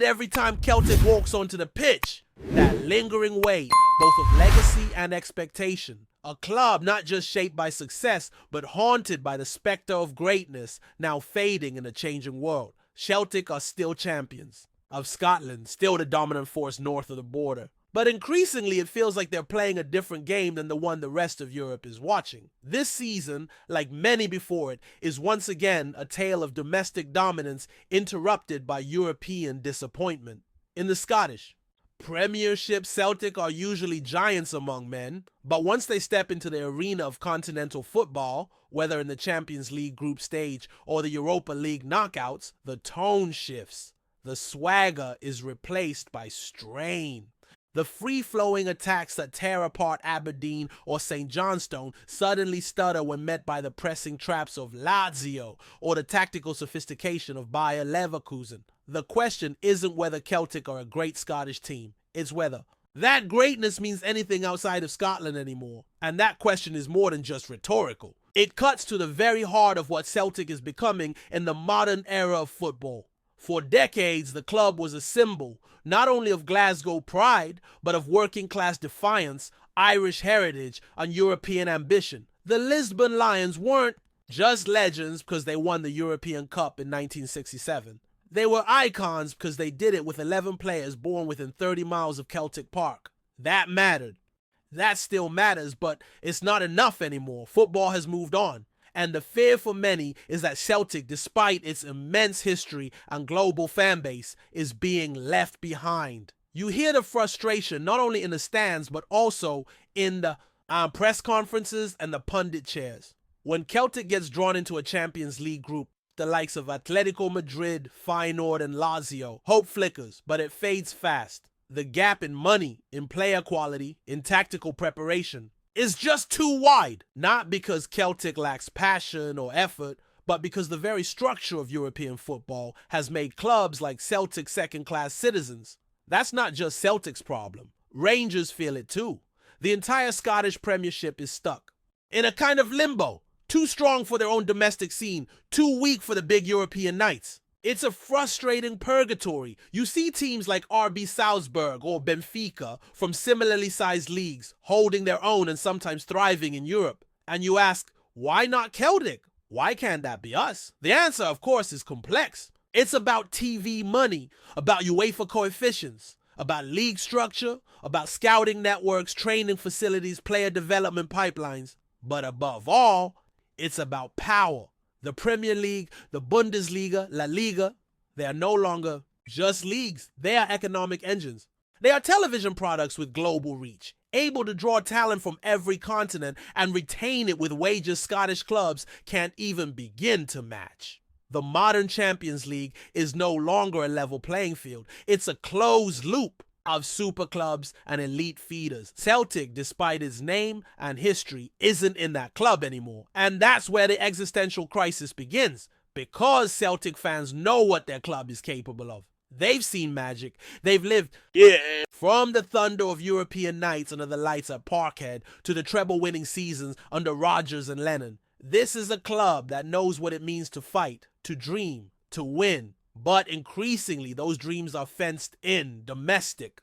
it every time Celtic walks onto the pitch. That lingering weight, both of legacy and expectation. A club not just shaped by success, but haunted by the specter of greatness now fading in a changing world. Celtic are still champions of Scotland, still the dominant force north of the border. But increasingly, it feels like they're playing a different game than the one the rest of Europe is watching. This season, like many before it, is once again a tale of domestic dominance interrupted by European disappointment. In the Scottish Premiership, Celtic are usually giants among men, but once they step into the arena of continental football, whether in the Champions League group stage or the Europa League knockouts, the tone shifts. The swagger is replaced by strain. The free-flowing attacks that tear apart Aberdeen or St. Johnstone suddenly stutter when met by the pressing traps of Lazio or the tactical sophistication of Bayer Leverkusen. The question isn't whether Celtic are a great Scottish team, it's whether that greatness means anything outside of Scotland anymore. And that question is more than just rhetorical. It cuts to the very heart of what Celtic is becoming in the modern era of football. For decades, the club was a symbol, not only of Glasgow pride, but of working-class defiance, Irish heritage, and European ambition. The Lisbon Lions weren't just legends because they won the European Cup in 1967. They were icons because they did it with 11 players born within 30 miles of Celtic Park. That mattered. That still matters, but it's not enough anymore. Football has moved on. And the fear for many is that Celtic, despite its immense history and global fan base, is being left behind. You hear the frustration not only in the stands, but also in the press conferences and the pundit chairs. When Celtic gets drawn into a Champions League group, the likes of Atletico Madrid, Feyenoord, and Lazio, hope flickers, but it fades fast. The gap in money, in player quality, in tactical preparation is just too wide. Not because Celtic lacks passion or effort, but because the very structure of European football has made clubs like Celtic second-class citizens. That's not just Celtic's problem. Rangers feel it too. The entire Scottish Premiership is stuck in a kind of limbo. Too strong for their own domestic scene, too weak for the big European nights. It's a frustrating purgatory. You see teams like RB Salzburg or Benfica from similarly sized leagues holding their own and sometimes thriving in Europe. And you ask, why not Celtic? Why can't that be us? The answer, of course, is complex. It's about TV money, about UEFA coefficients, about league structure, about scouting networks, training facilities, player development pipelines. But above all, it's about power. The Premier League, the Bundesliga, La Liga, they are no longer just leagues. They are economic engines. They are television products with global reach, able to draw talent from every continent and retain it with wages Scottish clubs can't even begin to match. The modern Champions League is no longer a level playing field. It's a closed loop of super clubs and elite feeders. Celtic, despite its name and history, isn't in that club anymore. And that's where the existential crisis begins, because Celtic fans know what their club is capable of. They've seen magic. They've lived from the thunder of European nights under the lights at Parkhead to the treble-winning seasons under Rodgers and Lennon. This is a club that knows what it means to fight, to dream, to win. But increasingly, those dreams are fenced in, domestic.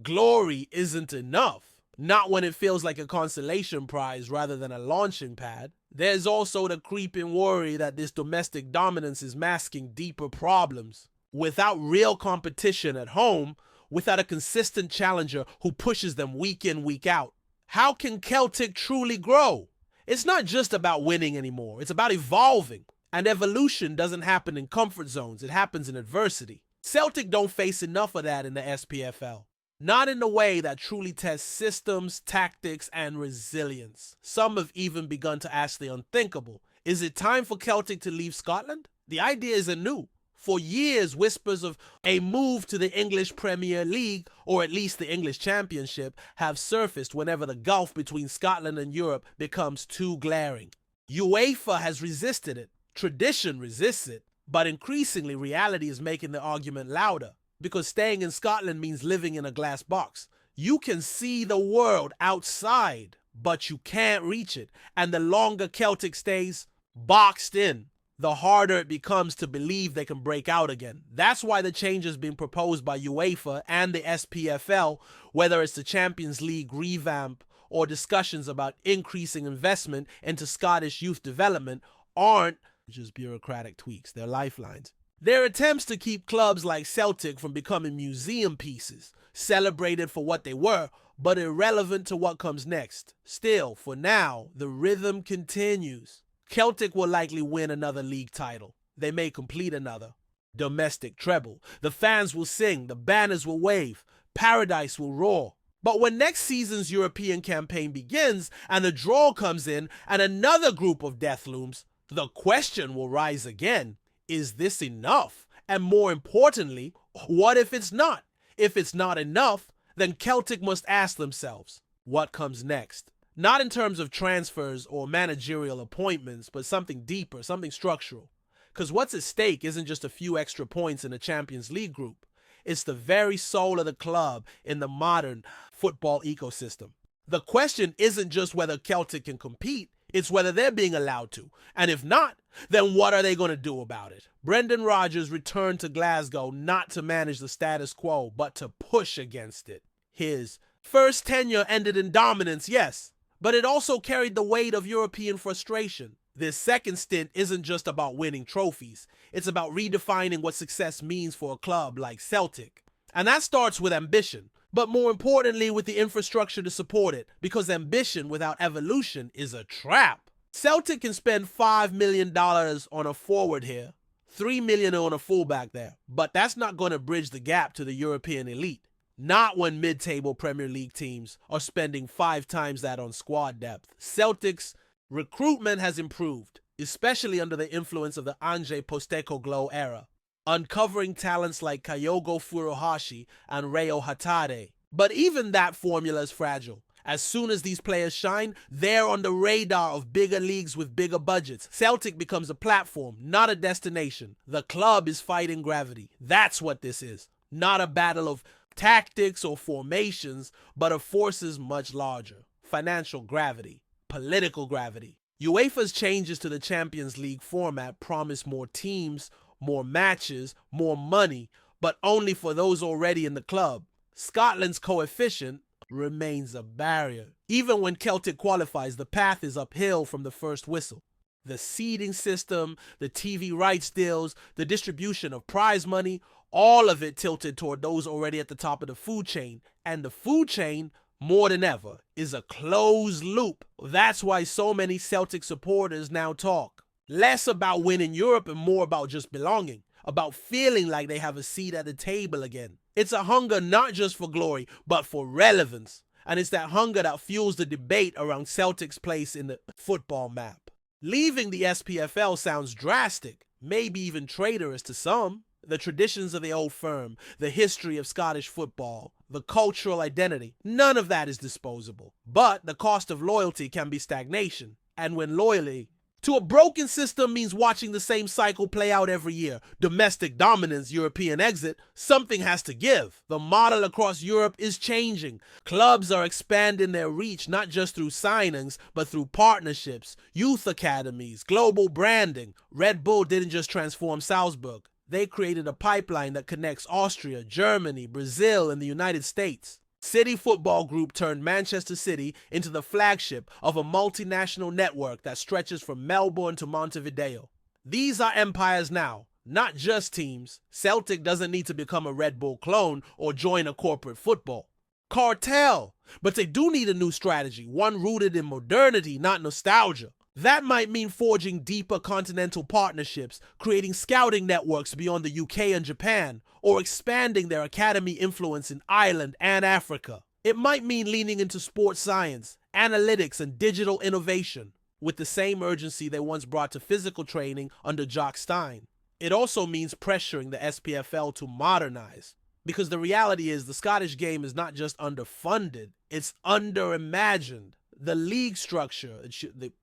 Glory isn't enough. Not when it feels like a consolation prize rather than a launching pad. There's also the creeping worry that this domestic dominance is masking deeper problems. Without real competition at home, without a consistent challenger who pushes them week in, week out, how can Celtic truly grow? It's not just about winning anymore. It's about evolving. And evolution doesn't happen in comfort zones. It happens in adversity. Celtic don't face enough of that in the SPFL. Not in a way that truly tests systems, tactics, and resilience. Some have even begun to ask the unthinkable. Is it time for Celtic to leave Scotland? The idea isn't new. For years, whispers of a move to the English Premier League, or at least the English Championship, have surfaced whenever the gulf between Scotland and Europe becomes too glaring. UEFA has resisted it. Tradition resists it, but increasingly reality is making the argument louder, because staying in Scotland means living in a glass box. You can see the world outside, but you can't reach it, and the longer Celtic stays boxed in, the harder it becomes to believe they can break out again. That's why the changes being proposed by UEFA and the SPFL, whether it's the Champions League revamp or discussions about increasing investment into Scottish youth development, aren't just bureaucratic tweaks, they're lifelines. They're attempts to keep clubs like Celtic from becoming museum pieces, celebrated for what they were, but irrelevant to what comes next. Still, for now, the rhythm continues. Celtic will likely win another league title. They may complete another domestic treble. The fans will sing, the banners will wave, paradise will roar. But when next season's European campaign begins and the draw comes in and another group of death looms, the question will rise again. Is this enough? And more importantly, what if it's not? If it's not enough, then Celtic must ask themselves, what comes next? Not in terms of transfers or managerial appointments, but something deeper, something structural. Because what's at stake isn't just a few extra points in the Champions League group. It's the very soul of the club in the modern football ecosystem. The question isn't just whether Celtic can compete, it's whether they're being allowed to. And if not, then what are they going to do about it? Brendan Rodgers returned to Glasgow not to manage the status quo, but to push against it. His first tenure ended in dominance, yes, but it also carried the weight of European frustration. This second stint isn't just about winning trophies. It's about redefining what success means for a club like Celtic. And that starts with ambition, but more importantly with the infrastructure to support it, because ambition without evolution is a trap. Celtic can spend $5 million on a forward here, $3 million on a fullback there, but that's not going to bridge the gap to the European elite. Not when mid-table Premier League teams are spending 5 times that on squad depth. Celtic's recruitment has improved, especially under the influence of the Ange Postecoglou era, uncovering talents like Kyogo Furuhashi and Reo Hatare. But even that formula is fragile. As soon as these players shine, they're on the radar of bigger leagues with bigger budgets. Celtic becomes a platform, not a destination. The club is fighting gravity. That's what this is. Not a battle of tactics or formations, but of forces much larger. Financial gravity, political gravity. UEFA's changes to the Champions League format promise more teams, more matches, more money, but only for those already in the club. Scotland's coefficient remains a barrier. Even when Celtic qualifies, the path is uphill from the first whistle. The seeding system, the TV rights deals, the distribution of prize money, all of it tilted toward those already at the top of the food chain. And the food chain, more than ever, is a closed loop. That's why so many Celtic supporters now talk less about winning Europe and more about just belonging, about feeling like they have a seat at the table again. It's a hunger not just for glory, but for relevance. And it's that hunger that fuels the debate around Celtic's place in the football map. Leaving the SPFL sounds drastic, maybe even traitorous to some. The traditions of the old firm, the history of Scottish football, the cultural identity, none of that is disposable. But the cost of loyalty can be stagnation. And when loyalty to a broken system means watching the same cycle play out every year, domestic dominance, European exit, something has to give. The model across Europe is changing. Clubs are expanding their reach not just through signings, but through partnerships, youth academies, global branding. Red Bull didn't just transform Salzburg. They created a pipeline that connects Austria, Germany, Brazil, and the United States. City Football Group turned Manchester City into the flagship of a multinational network that stretches from Melbourne to Montevideo. These are empires now, not just teams. Celtic doesn't need to become a Red Bull clone or join a corporate football cartel, but they do need a new strategy, one rooted in modernity, not nostalgia. That might mean forging deeper continental partnerships, creating scouting networks beyond the UK and Japan, or expanding their academy influence in Ireland and Africa. It might mean leaning into sports science, analytics, and digital innovation with the same urgency they once brought to physical training under Jock Stein. It also means pressuring the SPFL to modernize, because the reality is the Scottish game is not just underfunded, it's underimagined. The league structure, the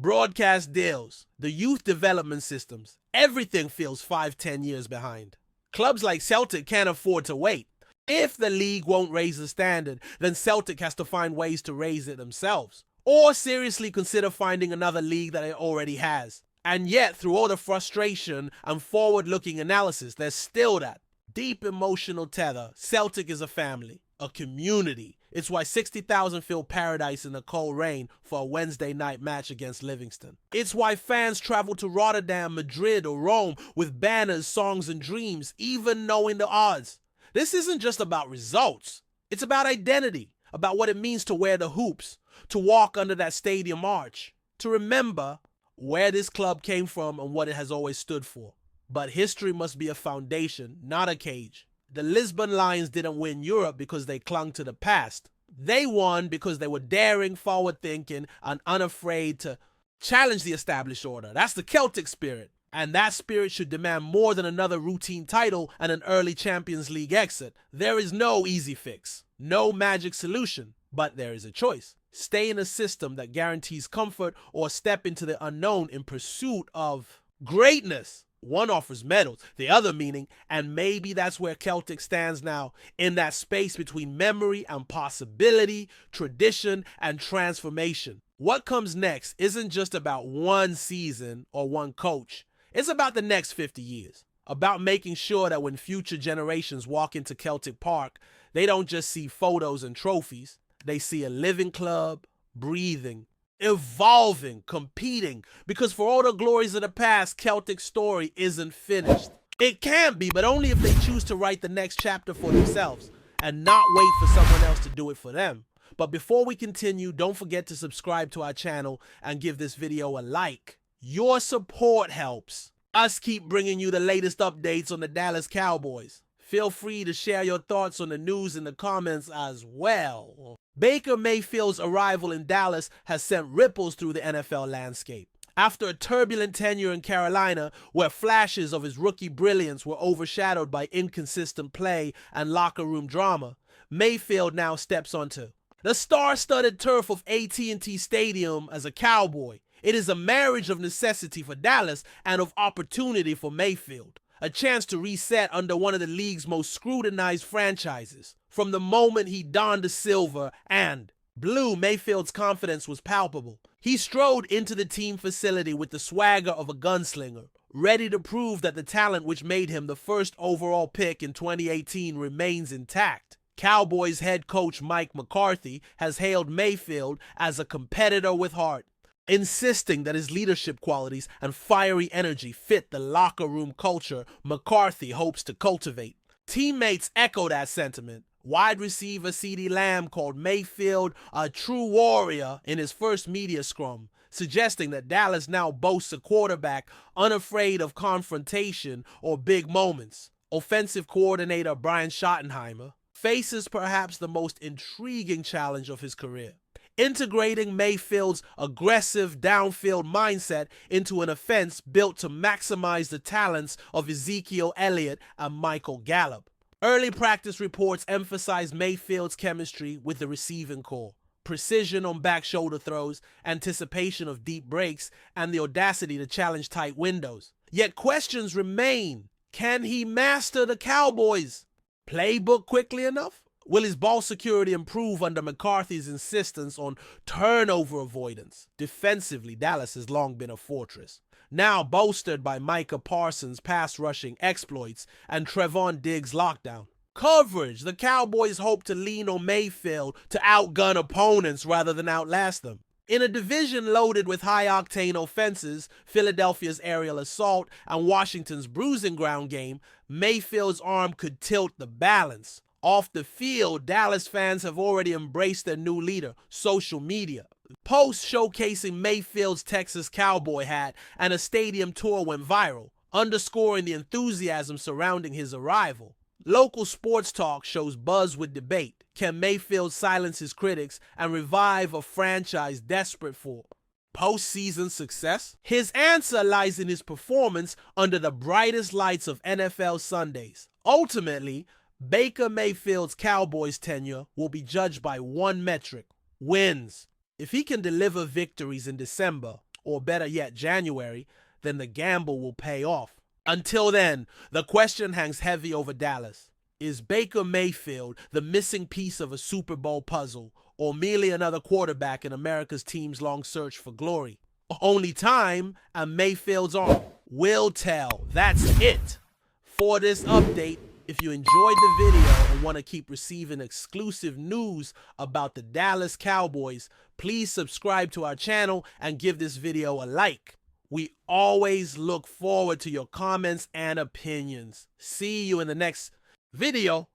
broadcast deals, the youth development systems, everything feels 5-10 years behind. Clubs like Celtic can't afford to wait. If the league won't raise the standard, then Celtic has to find ways to raise it themselves. Or seriously consider finding another league that it already has. And yet, through all the frustration and forward-looking analysis, there's still that deep emotional tether. Celtic is a family, a community. It's why 60,000 feel paradise in the cold rain for a Wednesday night match against Livingston. It's why fans travel to Rotterdam, Madrid, or Rome with banners, songs, and dreams, even knowing the odds. This isn't just about results. It's about identity, about what it means to wear the hoops, to walk under that stadium arch, to remember where this club came from and what it has always stood for. But history must be a foundation, not a cage. The Lisbon Lions didn't win Europe because they clung to the past. They won because they were daring, forward-thinking, and unafraid to challenge the established order. That's the Celtic spirit. And that spirit should demand more than another routine title and an early Champions League exit. There is no easy fix, no magic solution, but there is a choice. Stay in a system that guarantees comfort or step into the unknown in pursuit of greatness. One offers medals, the other meaning, and maybe that's where Celtic stands now, in that space between memory and possibility, tradition and transformation. What comes next isn't just about one season or one coach. It's about the next 50 years, about making sure that when future generations walk into Celtic Park, they don't just see photos and trophies. They see a living club, breathing, evolving, competing, because for all the glories of the past, Celtic's story isn't finished. It can be, but only if they choose to write the next chapter for themselves and not wait for someone else to do it for them. But before we continue, don't forget to subscribe to our channel and give this video a like. Your support helps us keep bringing you the latest updates on the Dallas Cowboys. Feel free to share your thoughts on the news in the comments as well. Baker Mayfield's arrival in Dallas has sent ripples through the NFL landscape. After a turbulent tenure in Carolina, where flashes of his rookie brilliance were overshadowed by inconsistent play and locker room drama, Mayfield now steps onto the star-studded turf of AT&T Stadium as a Cowboy. It is a marriage of necessity for Dallas and of opportunity for Mayfield. A chance to reset under one of the league's most scrutinized franchises. From the moment he donned the silver and blue, Mayfield's confidence was palpable. He strode into the team facility with the swagger of a gunslinger, ready to prove that the talent which made him the first overall pick in 2018 remains intact. Cowboys head coach Mike McCarthy has hailed Mayfield as a competitor with heart, insisting that his leadership qualities and fiery energy fit the locker room culture McCarthy hopes to cultivate. Teammates echo that sentiment. Wide receiver CeeDee Lamb called Mayfield a true warrior in his first media scrum, suggesting that Dallas now boasts a quarterback unafraid of confrontation or big moments. Offensive coordinator Brian Schottenheimer faces perhaps the most intriguing challenge of his career: integrating Mayfield's aggressive downfield mindset into an offense built to maximize the talents of Ezekiel Elliott and Michael Gallup. Early practice reports emphasize Mayfield's chemistry with the receiving core, precision on back shoulder throws, anticipation of deep breaks, and the audacity to challenge tight windows. Yet questions remain. Can he master the Cowboys' playbook quickly enough? Will his ball security improve under McCarthy's insistence on turnover avoidance? Defensively, Dallas has long been a fortress, now bolstered by Micah Parsons' pass-rushing exploits and Trevon Diggs' lockdown. Coverage: the Cowboys hope to lean on Mayfield to outgun opponents rather than outlast them. In a division loaded with high-octane offenses, Philadelphia's aerial assault and Washington's bruising ground game, Mayfield's arm could tilt the balance. Off the field, Dallas fans have already embraced their new leader, social media. Posts showcasing Mayfield's Texas Cowboy hat and a stadium tour went viral, underscoring the enthusiasm surrounding his arrival. Local sports talk shows buzz with debate. Can Mayfield silence his critics and revive a franchise desperate for postseason success? His answer lies in his performance under the brightest lights of NFL Sundays. Ultimately, Baker Mayfield's Cowboys tenure will be judged by one metric: wins. If he can deliver victories in December, or better yet January, then the gamble will pay off. Until then, the question hangs heavy over Dallas. Is Baker Mayfield the missing piece of a Super Bowl puzzle, or merely another quarterback in America's team's long search for glory? Only time and Mayfield's arm will tell. That's it for this update. If you enjoyed the video and want to keep receiving exclusive news about the Dallas Cowboys, please subscribe to our channel and give this video a like. We always look forward to your comments and opinions. See you in the next video.